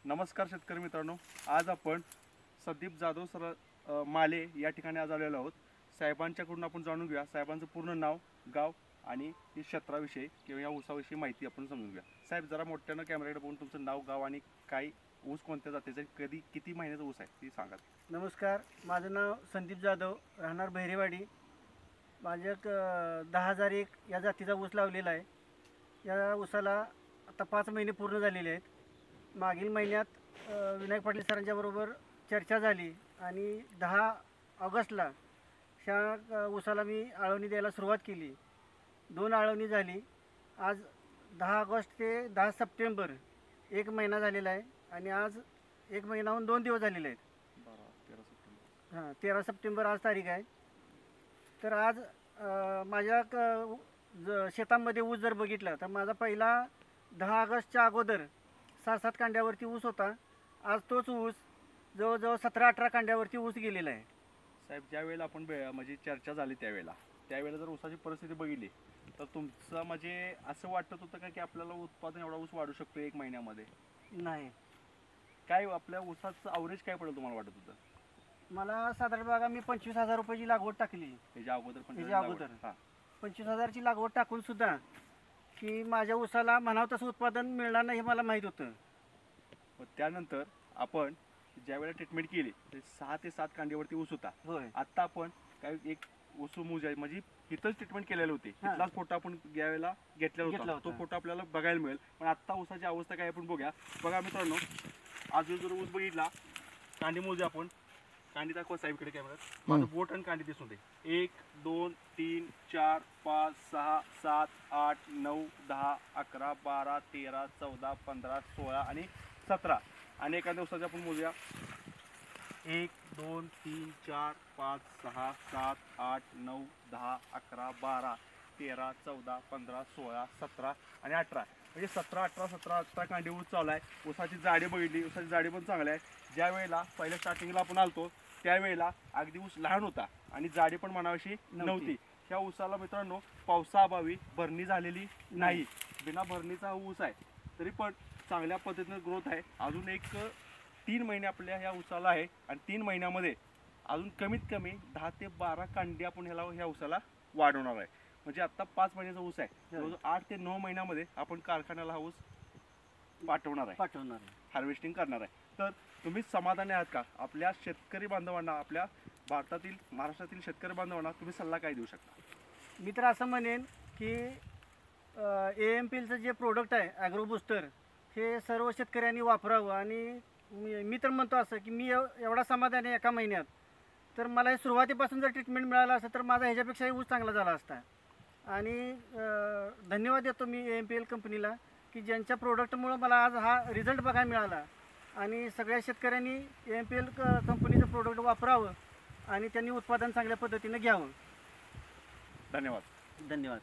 नमस्कार शेतकरी मित्रांनो, आज आपण संदीप जाधव सर माले या ठिकाणी आज आलेलो आहोत। साहेबांच्याकडून आपण जाणून घेऊया साहेबांचं पूर्ण नाव, गाव आणि या क्षेत्राविषयी किंवा या ऊसाविषयी माहिती आपण समजून घेऊया। साहेब जरा मोठ्यानं कॅमेराकडे बघून तुमचं नाव, गाव आणि काय ऊस कोणत्या जातीचा, कधी किती महिन्याचा ऊस आहे ते सांगा। नमस्कार, माझं नाव संदीप जाधव, राहणार बहिरेवाडी। माझ्या 10,001 या जातीचा ऊस लावलेला आहे। या ऊसाला आता 5 महिने पूर्ण झालेले आहेत। मागील महिन्यात विनायक पाटील सरांच्या बरोबर चर्चा झाली आणि 10 ऑगस्टला ह्या ऊसाला मी आळवणी द्यायला सुरुवात केली। 2 आळवणी झाली। आज 10 ऑगस्ट ते 10 सप्टेंबर 1 महिना झालेला आहे आणि आज 1 महिनाहून 2 दिवस झालेले आहेत। 13 सप्टेंबर आज तारीख आहे। तर आज माझ्या शेतामध्ये ऊस जर बघितला तर माझा पहिला 10 ऑगस्टच्या अगोदर 6-7 कांड्यावरती ऊस होता। आज तोच ऊस जवळजवळ 17-18 कांड्यावरती ऊस गेलेला आहे। साहेब ज्या वेळेला आपण म्हणजे चर्चा झाली त्यावेळेला जर ऊसाची परिस्थिती बघितली तर तुमचं म्हणजे असं वाटत होतं का की आपल्याला उत्पादन एवढा ऊस वाढू शकतो 1 महिन्यामध्ये? नाही, काय आपल्या ऊसाचं अवरेज काय पडेल तुम्हाला वाटत होतं? मला साधारण बघा मी 25,000 रुपयाची लागवड टाकली। त्याच्या अगोदर हां, 25,000ची लागवड टाकून सुद्धा की माझ्या ऊसाला म्हणावं तसं उत्पादन मिळणार नाही हे मला माहीत होतं। त्यानंतर आपण ज्या वेळेला ट्रीटमेंट केली ते 6 ते 7 कांड्यावरती ऊस होता। होय, आता आपण काय एक ऊस मूज आहे म्हणजे इथंच ट्रीटमेंट केलेले होते, तिथलाच फोटो आपण यावेळेला घेतलेला होता, तो फोटो आपल्याला बघायला मिळेल। पण आता ऊसाची अवस्था काय आपण बघूया। बघा मित्रांनो, आज जर ऊस बघितला, कांडी मोजूया आपण। कांडी दाखवा साहेबकडे कॅमेऱ्यात, माझं बोट आणि कांडी दिसून दे। 1 2 3 4 5 6 7 8 9 10 11 12 13 14 15 16 आणि 17 आणि एका दिवसाचे आपण मोजूया। 1 2 3 4 5 6 7 8 9 10 11 12 13 14 15 16 17 आणि 18 म्हणजे 17 18 17 18 कांडी ऊस चालू आहे। ऊसाची जाडी बघितली, ऊसाची जाडी पण चांगली आहे। ज्या वेळेला पहिल्या स्टार्टिंगला आपण आलतो त्यावेळेला अगदी ऊस लहान होता आणि जाडी पण म्हणावीशी नव्हती। ह्या ऊसाला मित्रांनो पावसाअभावी भरणी झालेली नाही, बिना भरणीचा ऊस आहे, तरी पण चांगल्या पद्धतीने ग्रोथ आहे। अजून एक 3 महिने आपल्या ह्या ऊसाला आहे आणि 3 महिन्यामध्ये अजून कमीत कमी 10 ते 12 कांडी आपण ह्या ऊसाला वाढवणार आहे। म्हणजे आता 5 महिन्याचा ऊस आहे, जवळजवळ 8 ते 9 महिन्यामध्ये आपण कारखान्याला हा ऊस पाठवणार आहे, हार्वेस्टिंग करणार आहे। तर तुम्ही समाधानी आहात का? आपल्या शेतकरी बांधवांना, आपल्या भारतातील महाराष्ट्रातील शेतकरी बांधवांना तुम्ही सल्ला काय देऊ शकता? मी तर असं म्हणेन की AMPLचं जे प्रोडक्ट आहे ॲग्रो बूस्टर हे सर्व शेतकऱ्यांनी वापरावं। आणि मी तर म्हणतो असं की मी एवढा समाधान आहे 1 महिन्यात, तर मला हे सुरुवातीपासून जर ट्रीटमेंट मिळालं असतं तर माझा ह्याच्यापेक्षाही ऊस चांगला झाला असता। आणि धन्यवाद देतो मी AMPL कंपनीला की ज्यांच्या प्रोडक्टमुळं मला आज हा रिझल्ट बघायला मिळाला। आणि सगळ्या शेतकऱ्यांनी AMPL कंपनीचं प्रोडक्ट वापरावं आणि त्यांनी उत्पादन चांगल्या पद्धतीने घ्यावं। धन्यवाद। धन्यवाद।